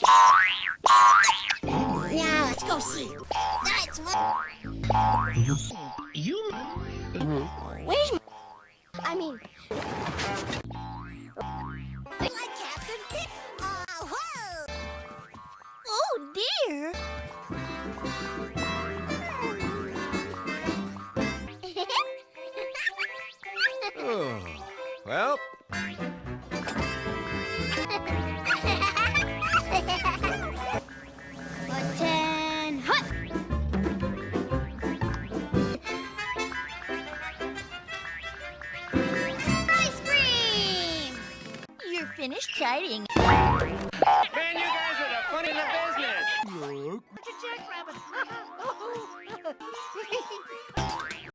Now let's go see. That's what. You. Where's? I mean. Like Captain Pip. Whoa! Oh dear. Oh, well. Button hut. Ice cream. You're finished tidying. Man, you guys are the fun in the business. Look. Jackrabbit.